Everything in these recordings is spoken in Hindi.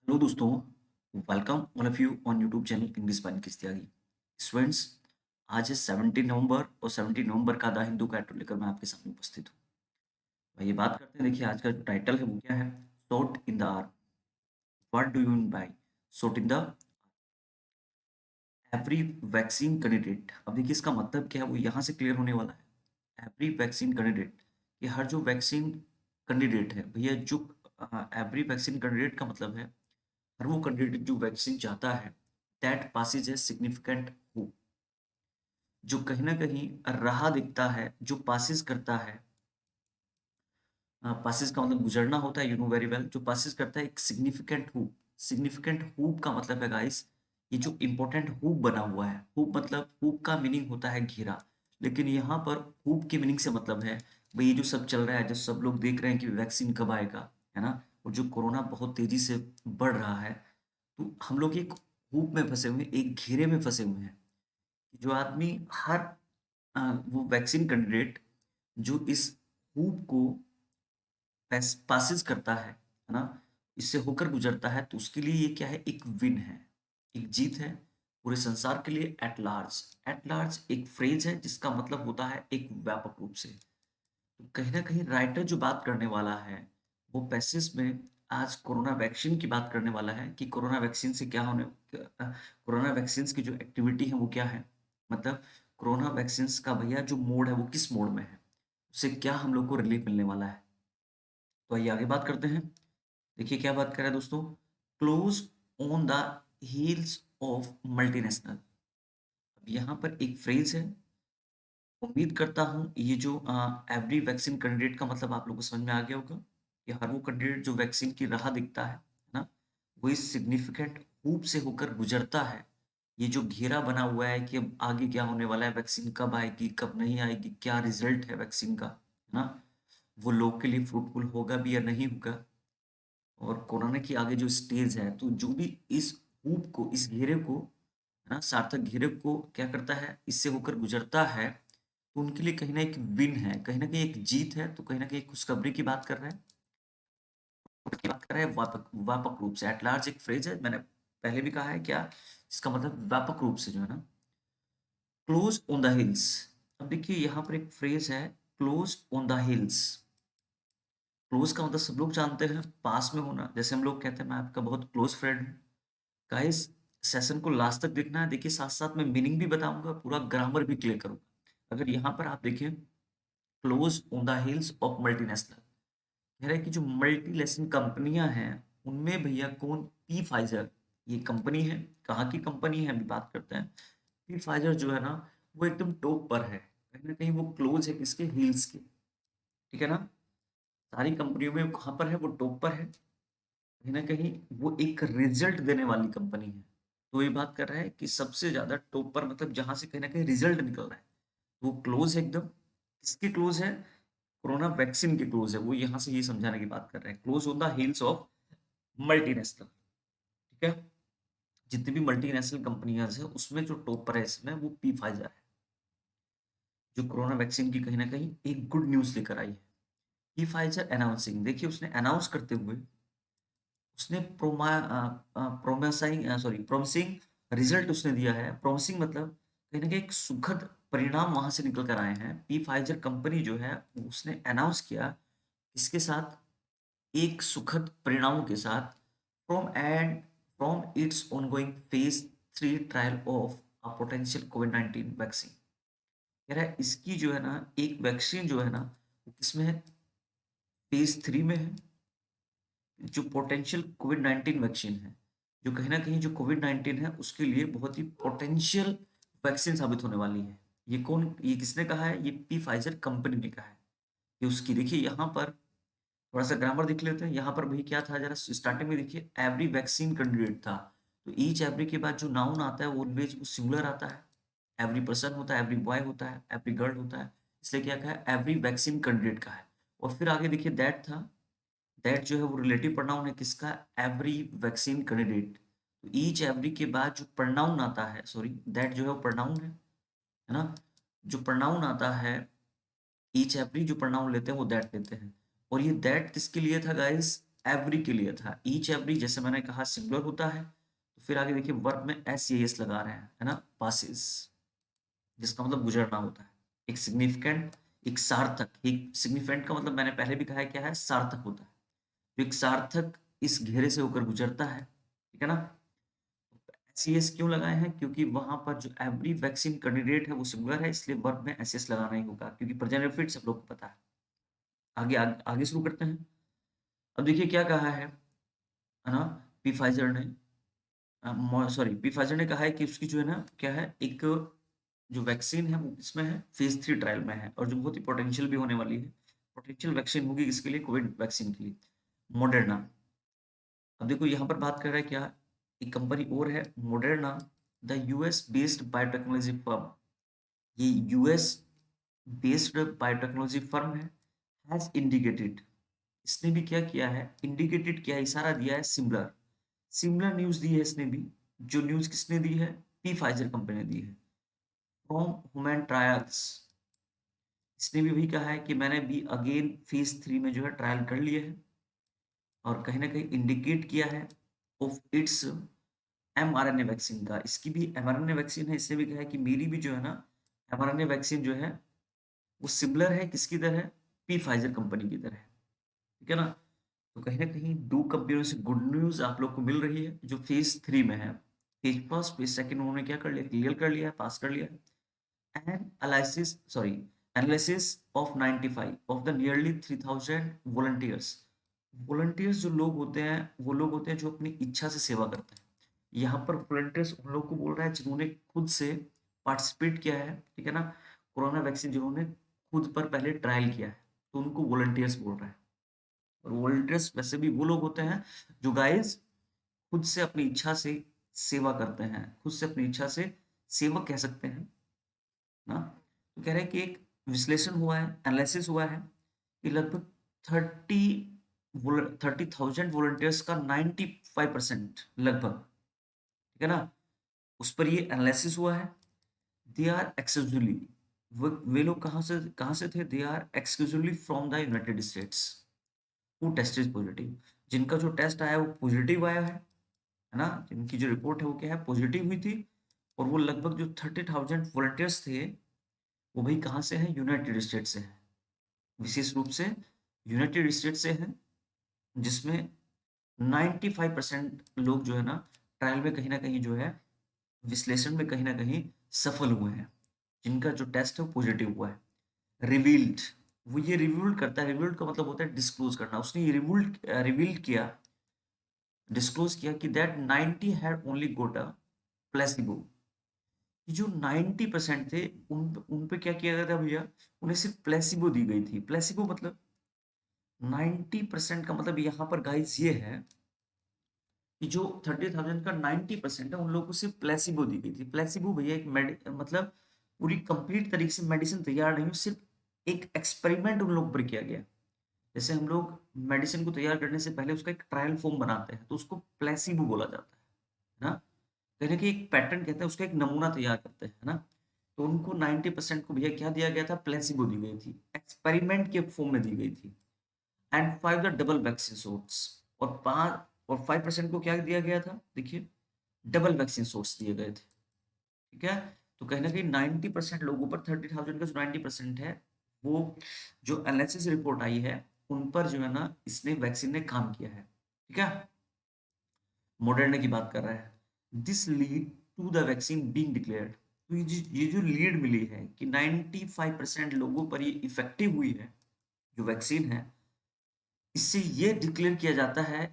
हेलो दोस्तों, welcome all of you on YouTube channel English by Nikhil Tyagi. Students, आज है 17 नवंबर और 17 नवंबर का द हिंदू का लेकर मैं आपके सामने उपस्थित हूँ। ये बात करते हैं। देखिए, आज का जो टाइटल है वो क्या है? Shot in the arm. What do you mean by shot in the every vaccine candidate? अब देखिए, इसका मतलब क्या है वो यहाँ से क्लियर होने वाला है। एवरी वैक्सीन कैंडिडेट, ये हर जो वैक्सीन कैंडिडेट है भैया, जो एवरी वैक्सीन कैंडिडेट का मतलब है हर वो कैंडिडेट जो वैक्सीन चाहता है, दैट पासेज है सिग्निफिकेंट हु, जो कहीं ना कहीं राह दिखता है, जो पासिस करता है। पासिस का मतलब गुजरना होता है, यू नो वेरी वेल। जो पासिस करता है एक सिग्निफिकेंट हु। सिग्निफिकेंट हुप का मतलब है गाइस, ये जो इंपॉर्टेंट हुप बना हुआ है। हुप मतलब, हुप का मीनिंग होता है घेरा, लेकिन यहाँ पर हुप के मीनिंग से मतलब है भाई ये जो सब चल रहा है, जो सब लोग देख रहे हैं कि वैक्सीन कब आएगा, है ना, और जो कोरोना बहुत तेजी से बढ़ रहा है, तो हम लोग एक हुप में फंसे हुए हैं, एक घेरे में फंसे हुए हैं। जो आदमी हर वो वैक्सीन कैंडिडेट जो इस हूप को पासिस करता है ना, इससे होकर गुजरता है, तो उसके लिए ये क्या है? एक विन है, एक जीत है पूरे संसार के लिए। एट लार्ज, एट लार्ज एक फ्रेज है जिसका मतलब होता है एक व्यापक रूप से। तो कहीं ना कहीं राइटर जो बात करने वाला है वो पैसेज में आज कोरोना वैक्सीन की बात करने वाला है कि कोरोना वैक्सीन से क्या होने, कोरोना वैक्सीन की जो एक्टिविटी है वो क्या है, मतलब कोरोना वैक्सीन का भैया जो मोड है वो किस मोड में है, उससे क्या हम लोग को रिलीफ मिलने वाला है। तो आइए आगे बात करते हैं। देखिए क्या बात कर रहे हैं दोस्तों। Close on the heels of multinational. अब यहाँ पर एक फ्रेज है, उम्मीद करता हूँ ये जो एवरी वैक्सीन कैंडिडेट का मतलब आप लोगों को समझ में आ गया होगा कि हर वो कैंडिडेट जो वैक्सीन की राह दिखता है ना, वो इस सिग्निफिकेंट हूप से होकर गुजरता है। ये जो घेरा बना हुआ है कि अब आगे क्या होने वाला है, वैक्सीन कब आएगी कब नहीं आएगी, क्या रिजल्ट है वैक्सीन का, है ना, वो लोग के लिए फ्रूटफुल होगा भी या नहीं होगा, और कोरोना की आगे जो स्टेज है, तो जो भी इस हूप को, इस घेरे को, है ना, सार्थक घेरे को क्या करता है, इससे होकर गुजरता है, तो उनके लिए कहीं ना एक विन है, कहीं ना कहीं एक जीत है, तो कहीं ना कहीं खुशखबरी की बात कर रहे हैं। की बात कर रहे हैं व्यापक, व्यापक रूप से। एट लार्ज एक फ्रेज है, मैंने पहले भी कहा है क्या, इसका मतलब व्यापक रूप से जो है ना। Close on the hills. अब देखिए यहाँ पर एक फ्रेज है, close on the hills. Close का मतलब सब लोग जानते हैं पास में होना, जैसे हम लोग कहते हैं मैं आपका बहुत क्लोज फ्रेंड हूँ। गाइस, सेशन को लास्ट तक देखना है। देखिए साथ साथ में मीनिंग भी बताऊंगा, पूरा ग्रामर भी क्लियर करूंगा। अगर यहाँ पर आप देखें, close on the hills of multinational, कह रहा है कि जो मल्टीनेशनल कंपनियां हैं उनमें भैया कौन, पी फाइजर, ये कंपनी है। कहाँ की कंपनी है अभी बात करते हैं। पी फाइजर जो है ना, वो एकदम टॉप पर है, कहीं ना कहीं वो क्लोज है किसके, हिल्स के। ठीक है ना, सारी कंपनियों में कहाँ पर है, वो टॉप पर है। कहीं न कहीं वो एक रिज़ल्ट देने वाली कंपनी है। तो ये बात कर रहा है कि सबसे ज़्यादा टॉप पर, मतलब जहाँ से कहीं न कहीं रिज़ल्ट निकल रहा है। वो क्लोज़ है एकदम। किसके क्लोज़ है? कोरोना वैक्सीन के क्लोज़ है। वो यहाँ से ये समझाने की बात कर रहे हैं। Close on the heels of multinational. ठीक है? जितनी भी मल्टीनेशनल कंपनियाज़ हैं, उसमें जो टॉप पर है इसमें, वो पी फाइज़र है। जो कोरोना वैक्सीन की कहीं न कहीं एक गुड न्यूज़ लेकर आई है। पी फाइज़र अनाउंसिंग, देखिए उसने अनाउंस करते हुए उसने प्रोमिसिंग रिजल्ट उसने दिया है। प्रोमिसिंग मतलब कहीं ना कहीं एक सुखद परिणाम वहां से निकल कर आए हैं। पी फाइजर कंपनी जो है उसने अनाउंस किया, इसके साथ एक सुखद परिणामों के साथ, from its ongoing phase 3 trial of a potential Covid 19 vaccine. कह रहा है इसकी जो है ना, एक वैक्सीन जो है ना, वो किसमें है, फेज 3 में है। जो पोटेंशियल कोविड 19 वैक्सीन है, जो कहीं ना कहीं जो कोविड 19 है उसके लिए बहुत ही पोटेंशियल वैक्सीन साबित होने वाली है। ये कौन, ये किसने कहा है? ये पी फाइजर कंपनी ने कहा है। ये उसकी, देखिए यहाँ पर थोड़ा सा ग्रामर देख लेते हैं। यहाँ पर भाई क्या था, जरा स्टार्टिंग में देखिए, एवरी वैक्सीन कैंडिडेट था, तो ईच एवरी के बाद जो नाउन आता है वो ऑलवेज वो सिंगुलर आता है। एवरी पर्सन होता है, एवरी बॉय होता है, एवरी गर्ल होता है, इसलिए क्या कहा है, एवरी वैक्सीन कैंडिडेट का है। और फिर आगे देखिए दैट था, दैट जो है वो रिलेटिव प्रोनाउन है किसका, एवरी वैक्सीन कैंडिडेट। तो ईच एवरी के बाद जो प्रोनाउन आता है, सॉरी, दैट जो है वो प्रोनाउन है ना, जो प्रोनाउन आता है, ईच एवरी जो प्रोनाउन लेते हैं वो दैट लेते हैं। और ये दैट किसके लिए था गाइस, एवरी के लिए था। ईच एवरी जैसे मैंने कहा सिंगुलर होता है, तो फिर आगे देखिए वर्ब में एस ए एस लगा रहे हैं, है ना, पासिस, जिसका मतलब गुजरना होता है। एक सिग्निफिकेंट, एक सार्थक। एक सिग्निफिकेंट का मतलब मैंने पहले भी कहा है क्या है, सार्थक होता है। तो एक सार्थक इस घेरे से होकर गुजरता है, ठीक है ना। सी एस क्यों लगाए हैं, क्योंकि वहां पर जो एवरी वैक्सीन कैंडिडेट है वो सिंगुलर है, इसलिए वर्ब में एस एस लगाना ही होगा, क्योंकि प्रेजेंट फिट सब लोग को पता है। आगे शुरू करते हैं। अब देखिए क्या कहा है ना, पी फाइजर ने, सॉरी, पी फाइजर ने कहा है कि उसकी जो है ना क्या है, एक जो वैक्सीन है वो इसमें है, फेज 3 ट्रायल में है, और जो बहुत ही पोटेंशियल भी होने वाली है। पोटेंशियल वैक्सीन होगी किसके लिए, कोविड वैक्सीन के लिए, मॉडर्ना। अब देखो यहाँ पर बात कर रहा है क्या, एक कंपनी और है Moderna, the US based biotechnology firm. ये यूएस बेस्ड बायोटेक्नोलॉजी फर्म है, हैज इंडिकेटेड, इसने भी क्या किया है, इंडिकेटेड किया है, इशारा दिया है, सिमिलर, सिमिलर न्यूज दी है इसने भी। जो न्यूज किसने दी है, पी फाइजर कंपनी ने दी है, फ्रॉम ह्यूमन ट्रायल्स। इसने भी वही कहा है कि मैंने भी अगेन फेज 3 में जो है ट्रायल कर लिए है, और कहीं ना कहीं इंडिकेट किया है ऑफ इट्स एमआरएनए वैक्सीन का। इसकी भी एमआरएनए वैक्सीन है, इससे भी कहा है कि मेरी भी जो है ना एमआरएनए वैक्सीन जो है वो सिमिलर है, किसकी तरह, पी फाइजर कंपनी की तरह, ठीक है ना। तो कहीं ना कहीं दो कंपनियों से गुड न्यूज आप लोग को मिल रही है, जो फेज 3 में है। फेज फर्स्ट फेज सेकंड उन्होंने क्या कर लिया, क्लियर कर लिया है, पास कर लिया है। And analysis, sorry, analysis of 95 of the nearly 3000 volunteers. Volunteers जो लोग होते हैं वो लोग होते हैं जो अपनी इच्छा से सेवा करते हैं। यहाँ पर वॉलंटियर्स उन लोग को बोल रहा है जिन्होंने खुद से पार्टिसिपेट किया है, ठीक है ना, कोरोना वैक्सीन जिन्होंने खुद पर पहले ट्रायल किया है, तो उनको वॉलंटियर्स बोल रहा है। और वॉलंटियर्स वैसे भी वो लोग होते हैं जो गाइस खुद से अपनी इच्छा से सेवा करते हैं, खुद से अपनी इच्छा से सेवक कह सकते हैं ना। तो कह रहे हैं कि एक विश्लेषण हुआ है, एनालिसिस हुआ है, कि लगभग 30,000 वॉलंटियर्स का 95% लगभग, ठीक है ना, उस पर ये एनालिसिस हुआ है। दे आर एक्सक्लूसिवली, वे लोग कहाँ से थे, they are exclusively from the United States, who test is positive, जिनका जो टेस्ट आया वो पॉजिटिव आया है ना, जिनकी जो रिपोर्ट है वो क्या है, पॉजिटिव हुई थी। और वो लगभग जो 30,000 वॉलंटियर्स थे वो भाई कहाँ से हैं, यूनाइटेड स्टेट से हैं, विशेष रूप से यूनाइटेड स्टेट से हैं, जिसमें 95% लोग जो है ना ट्रायल में कहीं ना कहीं जो है, विश्लेषण में कहीं ना कहीं सफल हुए हैं, जिनका जो टेस्ट है वो पॉजिटिव हुआ है। रिवील्ड, वो ये रिवील्ड करता है, रिवील्ड का मतलब होता है डिस्क्लोज करना, उसने ये रिवील्ड किया, डिस्क्लोज किया कि that 90 had only got a placebo. जो 90% थे उन पे क्या किया गया था भैया, उन्हें सिर्फ प्लेसिबो दी गई थी। प्लेसिबो मतलब 90% का मतलब यहाँ पर गाइस ये है कि जो 30,000 का 90% है उन लोगों को सिर्फ प्लेसिबो दी गई थी। प्लेसिबो भैया एक मतलब पूरी कंप्लीट तरीके से मेडिसिन तैयार नहीं हुई, सिर्फ एक एक्सपेरिमेंट उन लोगों पर किया गया। जैसे हम लोग मेडिसिन को तैयार करने से पहले उसका एक ट्रायल फॉर्म बनाते हैं, तो उसको प्लेसिबो बोला जाता है ना। कहीं ना कहीं एक पैटर्न कहते हैं, उसका एक नमूना तैयार करते हैं, है ना। तो उनको 90% को भैया क्या दिया गया था, प्लेसिबो दी गई थी, एक्सपेरिमेंट के फॉर्म में दी गई थी। And 5 the double vaccine shots, और 5% को क्या दिया गया था, देखिए डबल वैक्सीन शॉट्स दिए गए थे, ठीक है। तो कहीं ना कहीं 90% लोगों पर, 30,000 का जो 90% है, वो जो एनालिसिस रिपोर्ट आई है उन पर जो है ना इसने वैक्सीन ने काम किया है, ठीक है। मॉडर्ना की बात कर रहा है, this lead to the vaccine being declared. तो ये जो लीड मिली है कि 95% लोगों पर ये इफेक्टिव हुई है जो वैक्सीन है, इससे ये डिक्लेयर किया जाता है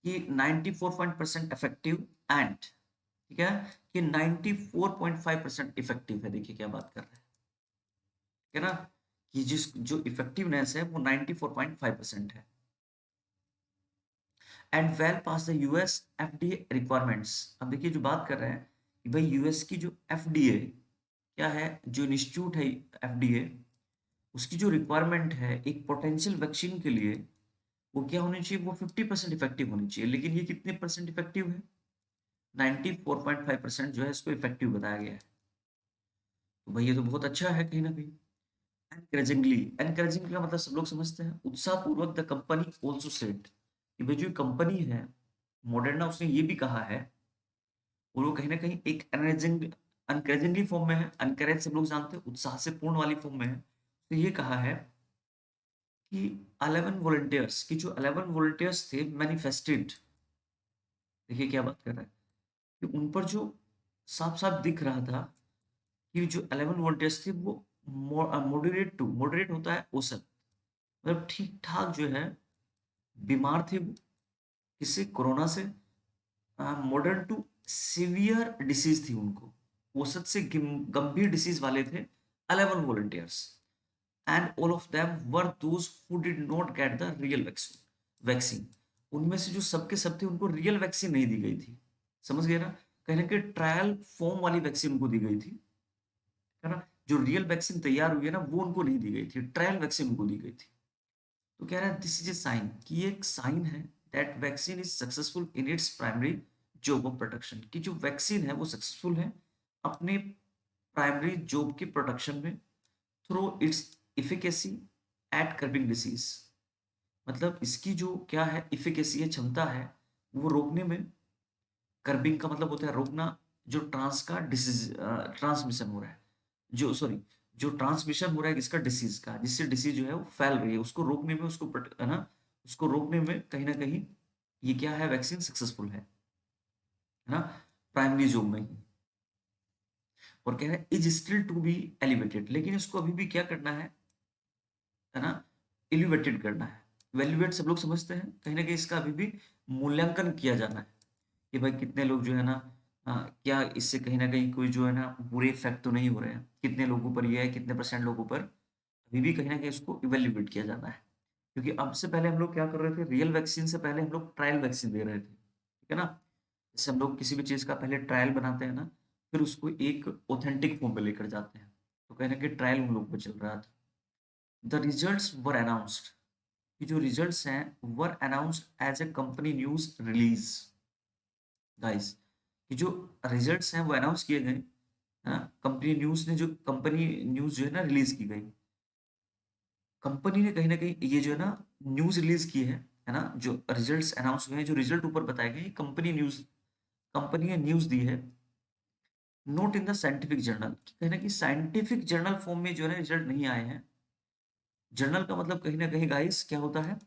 कि 94% इफेक्टिव एंड, ठीक है, कि 94.5% इफेक्टिव है। देखिए क्या बात कर रहा है, ठीक है ना, कि जिस जो इफेक्टिवनेस है वो 94.5% है। And well pass the US FDA requirements. अब देखिए जो बात कर रहे हैं कि भाई यूएस की जो एफडीए क्या है, जो इंस्टीट्यूट है एफडीए, उसकी जो रिक्वायरमेंट है एक पोटेंशियल वैक्सीन के लिए, वो क्या होनी चाहिए, वो 50% इफेक्टिव होनी चाहिए। लेकिन ये कितने परसेंट इफेक्टिव है, 94.5% जो है इसको इफेक्टिव बताया गया है। तो भाई ये तो बहुत अच्छा है कहीं ना कहीं। एनकरेजिंगली, एनकरेजिंग का मतलब सब लोग समझते हैं, उत्साहपूर्वक द कंपनी ऑल्सो सेड, कि भाई जो कंपनी है मॉडर्ना, उसने ये भी कहा है, और वो कहीं ना कहीं एक अनकरेजिंगली फॉर्म में है। अनकरेज सब लोग जानते हैं, उत्साह से पूर्ण वाली फॉर्म में है। तो ये कहा है कि 11 वॉलंटियर्स की, जो 11 वॉलंटियर्स थे मैनिफेस्टेड, देखिए क्या बात कर रहा है, कि उन पर जो साफ साफ दिख रहा था कि जो 11 वॉलंटियर्स थे वो मॉडरेट होता है औसत, मतलब ठीक ठाक जो है बीमार थे वो, किससे, कोरोना से। मॉडर्न टू सीवियर डिसीज थी उनको, औसत से गंभीर डिसीज वाले थे 11 volunteers, and all of them were those who did not get the real vaccine. उनमें से जो सबके सब थे उनको रियल वैक्सीन नहीं दी गई थी, समझ गए ना, कहने के ट्रायल फॉर्म वाली वैक्सीन उनको दी गई थी, है ना। जो रियल वैक्सीन तैयार हुई है ना, वो उनको नहीं दी गई थी, ट्रायल वैक्सीन उनको दी गई थी। तो कह रहा है दिस इज ए साइन, कि ये एक साइन है that vaccine is successful in its primary job of protection, कि जो वैक्सीन है वो सक्सेसफुल है अपने प्राइमरी जॉब के प्रोटेक्शन में, through its efficacy at curbing disease. मतलब इसकी जो क्या है इफिकेसी है, क्षमता है, वो रोकने में, कर्बिंग का मतलब होता है रोकना, जो ट्रांस का डिसीज ट्रांसमिशन हो रहा है, जो सॉरी जो ट्रांसमिशन हो रहा है किसका, डिसीज का, जिससे डिसीज जो है वो फैल रही है, उसको रोकने में, है ना, उसको रोकने में कहीं ना कहीं ये क्या है, वैक्सीन सक्सेसफुल है ना, प्राइमरी जोन में ही। और कह रहा है is still to be elevated, लेकिन इसको अभी भी क्या करना है ना, एलिवेटेड करना है। वैल्यूएट सब लोग समझते हैं, कहीं ना कहीं इसका अभी भी मूल्यांकन किया जाना है, कि भाई कितने लोग जो है ना, क्या इससे कहीं ना कहीं कोई जो है ना बुरे इफेक्ट तो नहीं हो रहे हैं, कितने लोगों पर ये है, कितने परसेंट लोगों पर, अभी भी कहीं ना कहीं इसको इवेल्युएट किया जाना है। क्योंकि अब से पहले हम लोग क्या कर रहे थे, रियल वैक्सीन से पहले हम लोग ट्रायल वैक्सीन दे रहे थे, ठीक है ना। जैसे हम लोग किसी भी चीज़ का पहले ट्रायल बनाते हैं ना, फिर उसको एक ऑथेंटिक फॉर्म में लेकर जाते हैं, तो कहीं ना कहीं ट्रायल उन लोग पर चल रहा था। द रिजल्ट्स वर अनाउंस्ड, कि जो रिजल्ट्स हैं were announced as a company news release, guys, कि जो रिजल्ट्स हैं वो अनाउंस किए गए, है ना, कंपनी न्यूज ने, जो कंपनी न्यूज जो है ना रिलीज की गई, कंपनी ने कहीं ना कहीं ये जो है ना न्यूज रिलीज की है ना, जो रिजल्ट्स अनाउंस हुए हैं, जो रिजल्ट ऊपर बताए गए, कंपनी ने न्यूज दी है, note in the scientific journal, कहीं ना कहीं साइंटिफिक जर्नल फॉर्म में जो है ना रिजल्ट नहीं आए हैं। जर्नल का मतलब कहीं ना कहीं गाइस क्या होता है,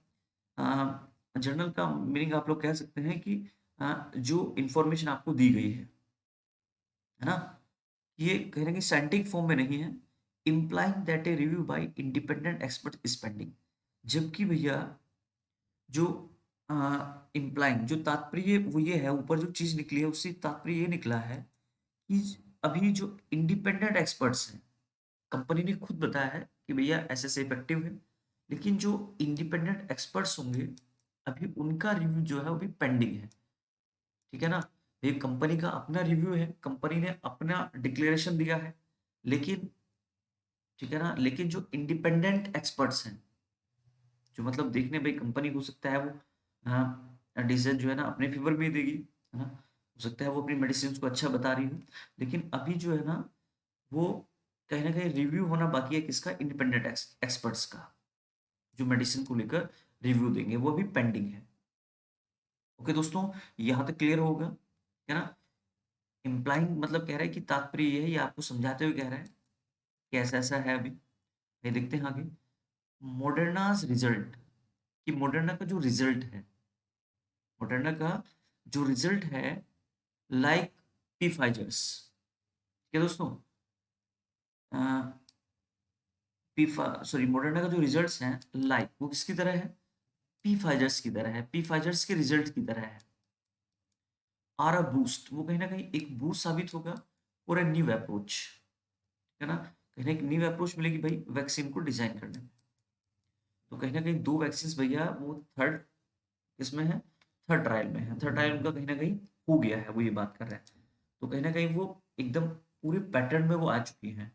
जर्नल का मीनिंग आप लोग कह सकते हैं कि जो इंफॉर्मेशन आपको दी गई है ना, ये कहीं ना कहीं साइंटिफिक फॉर्म में नहीं है, implying that a review bye independent expert is pending. जबकि भैया जो इम्प्लाइंग, जो तात्पर्य वो ये है, ऊपर जो चीज निकली है उससे तात्पर्य ये निकला है कि अभी जो इंडिपेंडेंट एक्सपर्ट्स हैं, कंपनी ने खुद बताया है कि भैया ऐसे से इफेक्टिव है, लेकिन जो इंडिपेंडेंट एक्सपर्ट्स होंगे अभी उनका रिव्यू जो है वो भी पेंडिंग है, ठीक है ना। ये कंपनी का अपना रिव्यू है, कंपनी ने अपना डिक्लेरेशन दिया है, लेकिन ठीक है ना, लेकिन जो इंडिपेंडेंट एक्सपर्ट्स हैं, जो मतलब देखने भाई कंपनी हो सकता है वो डिसीजन जो है ना अपने फेवर में ही देगी, है ना, हो सकता है वो अपनी मेडिसिन को अच्छा बता रही हो, लेकिन अभी जो है ना वो कहीं ना कहीं रिव्यू होना बाकी है, किसका, इंडिपेंडेंट एक्सपर्ट्स का, जो मेडिसिन को लेकर रिव्यू देंगे, वो अभी पेंडिंग है। ओके दोस्तों, यहाँ तक क्लियर होगा, है ना। इम्प्लाइंग मतलब कह रहा है कि तात्पर्य ये है, ये आपको समझाते हुए कह रहा है कि ऐसा ऐसा है अभी। ये देखते हैं आगे, मॉडर्नाज रिजल्ट, कि मॉडर्ना का जो रिजल्ट है, मॉडर्ना का जो रिजल्ट है, लाइक पी फाइजर्स, क्या दोस्तों, पी सॉरी मॉडर्ना का जो रिजल्ट्स हैं लाइक, वो किसकी तरह है, पी फाइजर्स की तरह है, पी फाइजर्स के रिजल्ट की तरह है। आर अ बूस्ट, वो कहीं ना कहीं एक बूस्ट साबित होगा, और ए न्यू अप्रोच, है ना, कहीं ना एक न्यू अप्रोच मिलेगी भाई वैक्सीन को डिजाइन करने में। तो कहीं ना कहीं दो वैक्सीन भैया वो थर्ड इसमें है, थर्ड ट्रायल में है, थर्ड ट्रायल उनका कहीं ना कहीं हो गया है, वो ये बात कर रहे हैं। तो कहीं ना कहीं वो एकदम पूरे पैटर्न में वो आ चुकी हैं।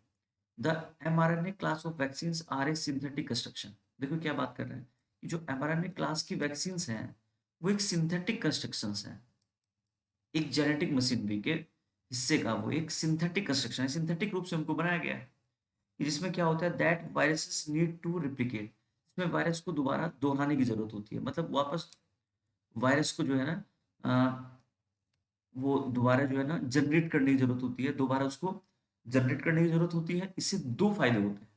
The mRNA class of vaccine are a synthetic construction, देखो क्या बात कर रहे हैं, कि जो mRNA क्लास की वैक्सीन हैं वो एक सिंथेटिक कंस्ट्रक्शन है, एक जेनेटिक मशीनरी के हिस्से का वो एक सिंथेटिक कंस्ट्रक्शन है, सिंथेटिक रूप से उनको बनाया गया है, कि जिसमें क्या होता है, that viruses need to replicate, इसमें वायरस को दोबारा दोहराने की जरूरत होती है, मतलब वापस वायरस को जो है ना वो दोबारा जो है ना जनरेट करने की जरूरत होती है, दोबारा उसको जनरेट करने की जरूरत होती है। इससे दो फायदे होते हैं।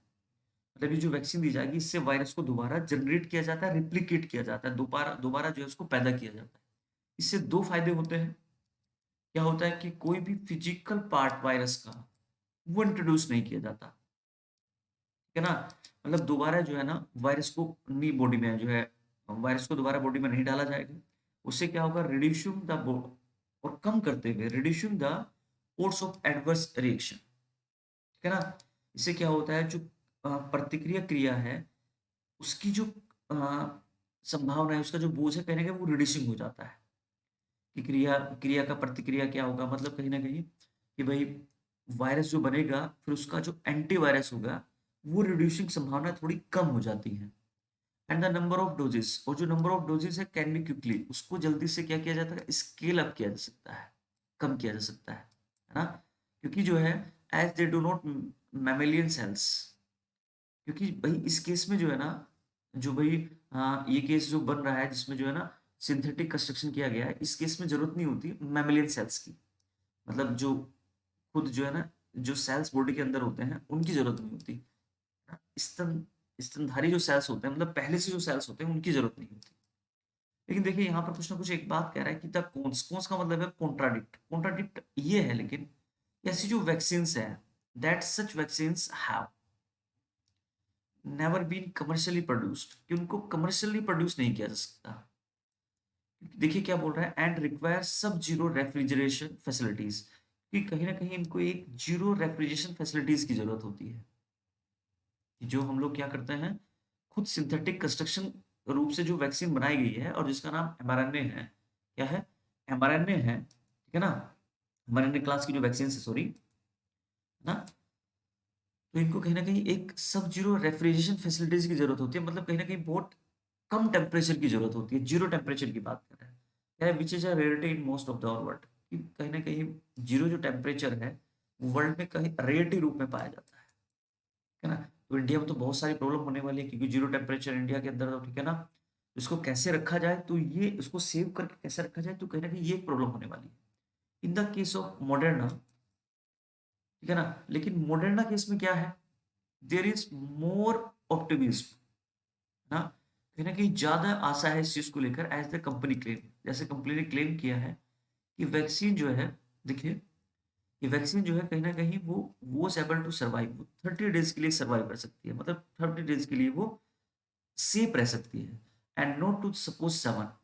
मतलब ये जो वैक्सीन दी जाएगी, इससे वायरस को दोबारा जनरेट किया जाता है, रिप्लिकेट किया जाता है, दोबारा दोबारा जो है उसको पैदा किया जाता है। इससे दो फायदे होते हैं। क्या होता है कि कोई भी फिजिकल पार्ट वायरस का वो इंट्रोड्यूस नहीं किया जाता, ठीक है ना। मतलब दोबारा जो है ना वायरस को अपनी बॉडी में जो है, वायरस को दोबारा बॉडी में नहीं डाला जाएगा। उससे क्या होगा, रिड्यूसिंग द और कम करते हुए reducing the course of adverse reaction, ठीक है ना। इससे क्या होता है, जो प्रतिक्रिया क्रिया है उसकी जो अ, संभावना है, उसका जो बोझ है, कहीं ना कहीं वो रिड्यूसिंग हो जाता है। कि क्रिया क्रिया का प्रतिक्रिया क्या होगा, मतलब कहीं ना कहीं कि भाई वायरस जो बनेगा, फिर उसका जो एंटीवायरस होगा वो रिड्यूसिंग संभावना थोड़ी कम हो जाती है। And the number of doses, और जो नंबर ऑफ डोजेस है कैन बी क्विकली, उसको जल्दी से क्या किया जाता है, स्केल अप किया जा सकता है, कम किया जा सकता है ना। क्योंकि जो है as they do not mammalian cells, क्योंकि भाई इस केस में जो है ना, जो भाई ये केस जो बन रहा है जिसमें जो है ना सिंथेटिक कंस्ट्रक्शन किया गया है, इस केस में जरूरत नहीं होती मैमेलियन सेल्स की। मतलब जो खुद जो है ना, जो सेल्स बॉडी के अंदर होते हैं उनकी जरूरत नहीं होती। स्तन स्तनधारी जो सेल्स होते हैं, मतलब पहले से जो सेल्स होते हैं उनकी जरूरत नहीं होती। लेकिन देखिए यहाँ पर कुछ ना कुछ एक बात कह रहा है कि द कोन्स, कोन्स का मतलब है कॉन्ट्राडिक्ट, कॉन्ट्राडिक्ट ये है लेकिन ऐसी जो वैक्सीन है, that such vaccine have never been commercially produced, कि उनको कमर्शियली प्रोड्यूस नहीं किया जा सकता। देखिए क्या बोल रहा है, एंड रिक्वायर सब जीरो रेफ्रिजरेशन फैसिलिटीज, कि कहीं ना कहीं इनको एक जीरो रेफ्रिजरेशन फैसिलिटीज की जरूरत होती है। कि जो हम लोग क्या करते हैं, खुद सिंथेटिक कंस्ट्रक्शन रूप से जो वैक्सीन बनाई गई है और जिसका नाम एमआरएनए है, क्या है, एमआरएनए है, ठीक है ना। एमआरएनए क्लास की जो वैक्सीन है, सॉरी, है ना। तो इनको कहीं ना कहीं एक सब जीरो रेफ्रिजरेशन फैसिलिटीज की जरूरत होती है, मतलब कहीं ना कहीं बहुत कम टेम्परेचर की जरूरत होती है, जीरो टेम्परेचर की बात कर रहे हैं, which is a rarity in most of the world. कि कहीं ना कहीं जीरो जो टेम्परेचर है वो वर्ल्ड में कहीं रेयरिटी रूप में पाया जाता है ना। तो इंडिया में तो बहुत सारी प्रॉब्लम होने वाली है, क्योंकि जीरो टेम्परेचर इंडिया के अंदर, तो ठीक है ना। इसको कैसे रखा जाए, तो ये इसको सेव करके कैसे रखा जाए, तो कहीं ना कहीं ये प्रॉब्लम होने वाली है in the case of Moderna, ठीक है ना। लेकिन मॉडर्ना केस में क्या है, देर इज मोर ऑप्टिमिज्म, ना, कहीं ना कहीं ज्यादा आशा है इस चीज को लेकर, एज द कंपनी क्लेम, जैसे कंपनी ने क्लेम किया है कि वैक्सीन जो है, देखिए ये वैक्सीन जो है कहीं ना कहीं वो एबल टू सर्वाइव, वो 30 डेज के लिए सर्वाइव कर सकती है, मतलब 30 डेज के लिए वो सेफ रह सकती है, and not to suppose 7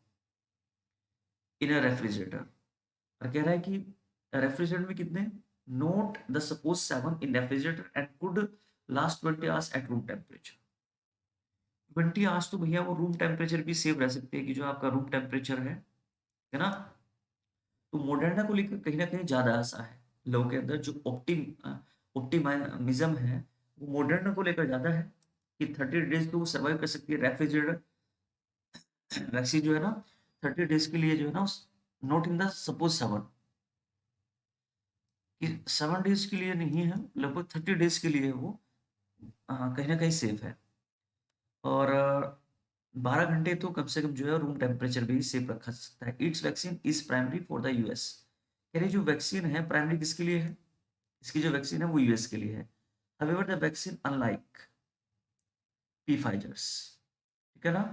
in a refrigerator. और कह रहा है कि रेफ्रिजरेटर में कितने, note the suppose 7 in refrigerator and could last 20 hours at room temperature. 20 hours तो भैया वो रूम टेम्परेचर भी सेफ रह सकते हैं, कि जो आपका रूम टेम्परेचर है ना। तो मॉडर्ना को लेकर कहीं ना कहीं ज्यादा आशा है लोगों के अंदर, जो ऑप्टिमिज्म है वो मॉडर्ना को लेकर ज्यादा है, कि 30 डेज तो वो सर्वाइव कर सकती है रेफ्रिजरेटर वैक्सीन जो है ना, 30 डेज के लिए जो है ना, नॉट इन द सपोज 7, कि 7 डेज के लिए नहीं है, लगभग 30 डेज के लिए वो कहीं ना कहीं सेफ है। और 12 घंटे तो कम से कम जो है रूम टेम्परेचर भी सेफ रखा जा सकता है। It's vaccine is primary for the US, यानी जो वैक्सीन है प्राइमरी किसके लिए है, इसकी जो वैक्सीन है वो यूएस के लिए है। However the vaccine unlike Pfizer's, ठीक है ना,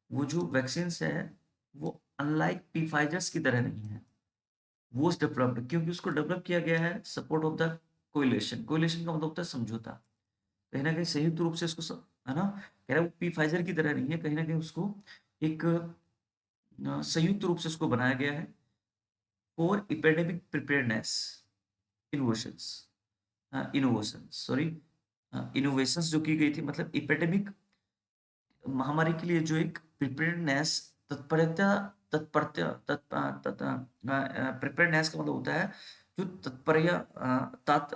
वो जो वैक्सीन है वो अनलाइक पी फाइजर्स की तरह नहीं है। वो डेवलप्ड, क्योंकि उसको डेवलप किया गया है सपोर्ट ऑफ द कोइलेशन, कोइलेशन का मतलब होता है समझौता, कहीं ना कहीं संयुक्त रूप से इसको है ना। कह रहा है वो पी फाइजर की तरह नहीं है, कहीं ना कहीं उसको एक संयुक्त रूप से उसको बनाया गया है for epidemic preparedness innovations, innovations sorry, innovations जो की गई थी, मतलब इपेडेमिक महामारी के लिए जो एक प्रिपेयरनेस, तत्परता, प्रिपेयरनेस का मतलब होता है जो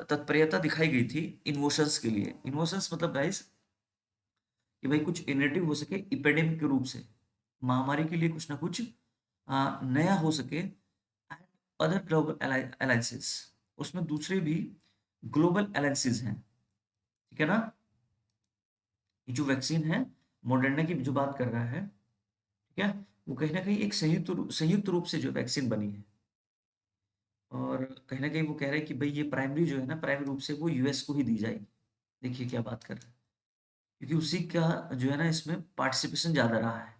तत्परता दिखाई गई थी इन्वोशंस के लिए। इन्वोशंस मतलब गाइस कि भाई कुछ इनोवेटिव हो सके इपेडेमिक के रूप से, महामारी के लिए कुछ ना कुछ नया हो सके। अदर ग्लोबल अलायंसेस, उसमें दूसरे भी ग्लोबल अलायंसेस हैं, ठीक है ना। ये जो वैक्सीन है मॉडर्ना की जो बात कर रहा है, ठीक है, वो कहीं ना कहीं एक संयुक्त रूप से जो वैक्सीन बनी है। और कहीं ना कहीं वो कह रहे हैं कि भाई ये प्राइमरी जो है ना, प्राइमरी रूप से वो यूएस को ही दी जाएगी। देखिए क्या बात कर रहे हैं, क्योंकि उसी का जो है ना इसमें पार्टिसिपेशन ज़्यादा रहा है।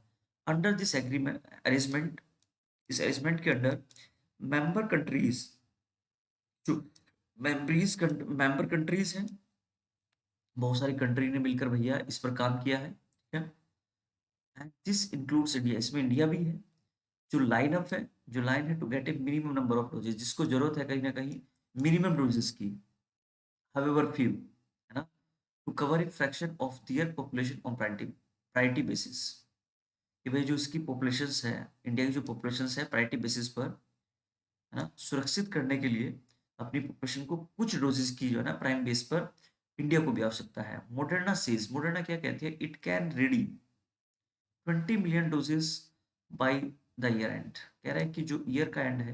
अंडर दिस एग्रीमेंट अरेंजमेंट, इस अरेंजमेंट के अंडर मेंबर कंट्रीज, जो मेंबर कंट्रीज हैं, बहुत सारी कंट्री ने मिलकर भैया इस पर काम किया है, ठीक है। एंड दिस इंक्लूड्स इंडिया, इसमें इंडिया भी है। जो लाइन अप है, जो लाइन है to get a minimum number of doses, जिसको जरूरत है कहीं ना कहीं मिनिमम डोजेस की, हावेवर फ्यू, है ना, to cover a fraction of their population on priority basis. कि भाई जो इसकी पॉपुलेशंस है, इंडिया की जो पॉपुलेशंस है प्रायोरिटी बेसिस पर, है ना, सुरक्षित करने के लिए अपनी पॉपुलेशन को कुछ डोजेस की जो है ना प्राइम बेस पर इंडिया को भी आवश्यकता है। मोडर्ना सेज, मोडर्ना क्या कहती है, it can ready 20 million doses by the year and. कह रहा है कि जो ईयर का एंड है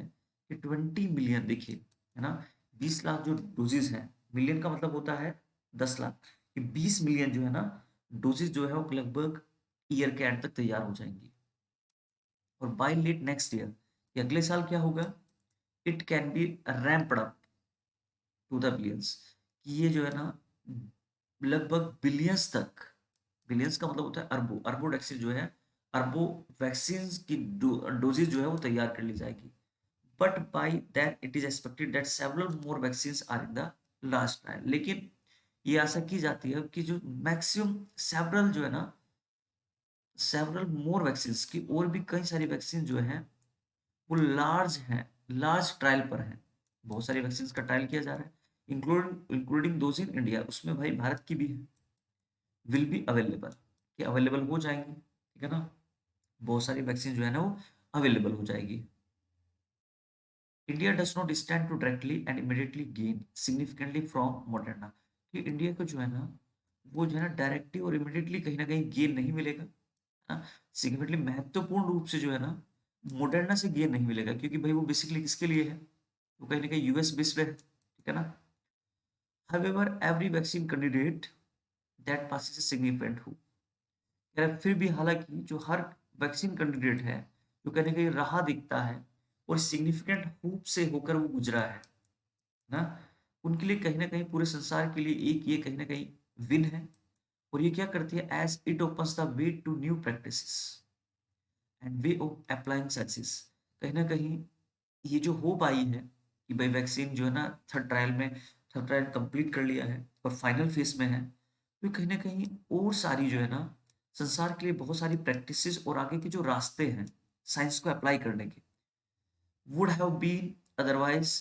कि 20 मिलियन, देखिए, है ना, 20 लाख जो डोजेस हैं, मिलियन का मतलब होता है 10 लाख, ये 20 मिलियन जो है ना डोजेस जो है वो लगभग ईयर के एंड तक तैयार हो जाएंगी। और बाय लेट नेक्स्ट ईयर, ये अगले साल क्या होगा, it can be ramped up to the billions, कि ये जो है ना लगभग बिलियंस तक, बिलियंस का मतलब होता है अरबों, अरबों वैक्सीन जो है, अरबों वैक्सीन की डोजेज जो है वो तैयार कर ली जाएगी। But by that it is expected that several more vaccines are in the last trial. लेकिन ये आशा की जाती है कि जो मैक्सिमम सेवरल जो है ना, सेवरल मोर वैक्सीन्स की और भी कई सारी वैक्सीन जो है वो लार्ज हैं, लार्ज ट्रायल पर हैं। बहुत सारी वैक्सीन का ट्रायल किया जा रहा है, इंक्लूडिंग दोज इन इंडिया, उसमें भाई भारत की भी है। विल बी अवेलेबल, ये अवेलेबल हो जाएंगी, ठीक है ना, बहुत सारी वैक्सीन जो है ना वो अवेलेबल हो जाएगी। India does not stand to directly and immediately gain significantly from Moderna, कि इंडिया को जो है ना वो जो है ना डायरेक्टली और इमीडिएटली कहीं ना कहीं गेन नहीं मिलेगा, सिग्निफिकेंटली महत्वपूर्ण रूप से जो है ना मॉडर्ना से गेन नहीं मिलेगा, क्योंकि भाई वो बेसिकली किसके लिए है, वो कहीं ना कहीं यूएस बेस्ड है, ठीक है ना। However, every vaccine candidate that passes a significant hoop, यार फिर भी हालांकि जो हर वैक्सीन कैंडिडेट है जो कहीं ना कहीं रहा दिखता है और सिग्निफिकेंट हुप से होकर वो गुजरा है ना, उनके लिए कहीं ना कहीं पूरे संसार के लिए एक ये कहीं ना कहीं विन है। और ये क्या करती है, as it opens the way to new practices and way of applying success. कहीं ना कहीं ये जो होप आई है कि भाई वैक्सीन जो है ना थर्ड ट्रायल कंप्लीट कर लिया है और फाइनल फेज में है, तो कहीं ना कहीं और सारी जो है ना संसार के लिए बहुत सारी प्रैक्टिसेस और आगे के जो रास्ते हैं साइंस को अप्लाई करने के, would have been otherwise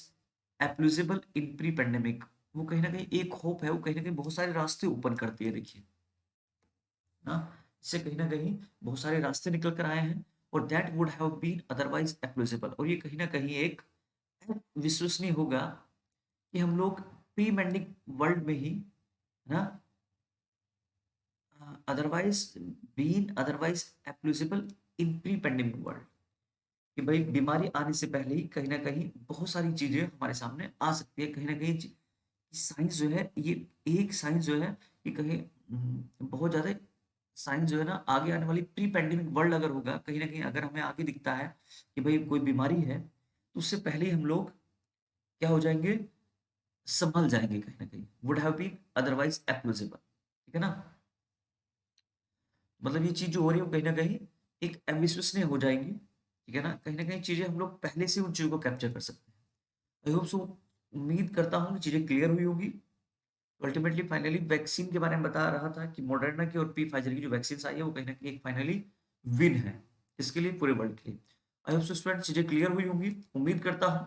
implausible in pre pandemic. वो कहीं ना कहीं एक होप है, वो कहीं ना कहीं बहुत सारे रास्ते ओपन करती है, देखिए ना, इससे कहीं ना कहीं बहुत सारे रास्ते निकल कर आए हैं। और that would have been otherwise implausible, और ये कहीं ना कहीं एक विश्वसनीय होगा कि हम लोग प्री पेंडेमिक वर्ल्ड में ही, है ना, otherwise otherwise implausible in pre pandemic world, कि भाई बीमारी आने से पहले ही कहीं ना कहीं बहुत सारी चीजें हमारे सामने आ सकती है। कहीं ना कहीं साइंस जो है ये, एक साइंस जो है ये कहीं बहुत ज्यादा साइंस जो है ना आगे आने वाली प्री पेंडेमिक वर्ल्ड अगर होगा, कहीं ना कहीं अगर हमें आगे दिखता है कि भाई कोई बीमारी है, तो उससे पहले ही हम लोग क्या हो जाएंगे, संभल जाएंगे, कहीं ना कहीं वुड हैव बीन अदरवाइज एप्लूजेबल, ठीक है ना। मतलब ये चीज जो हो रही है वो कहीं ना कहीं एक अविश्वसनीय हो जाएंगी, ठीक है ना, कहीं ना कहीं चीजें हम लोग पहले से उन चीजों को कैप्चर कर सकते हैं। आई होप सो, उम्मीद करता हूँ कि चीजें क्लियर हुई होगी। अल्टीमेटली फाइनली वैक्सीन के बारे में बता रहा था कि मॉडर्ना की और पी फाइजर की जो वैक्सीन आई है वो कहीं ना कहीं एक फाइनली विन है, इसके लिए पूरे वर्ल्ड के लिए। आई होप सो स्टूडेंट चीजें क्लियर हुई होंगी, उम्मीद करता हूँ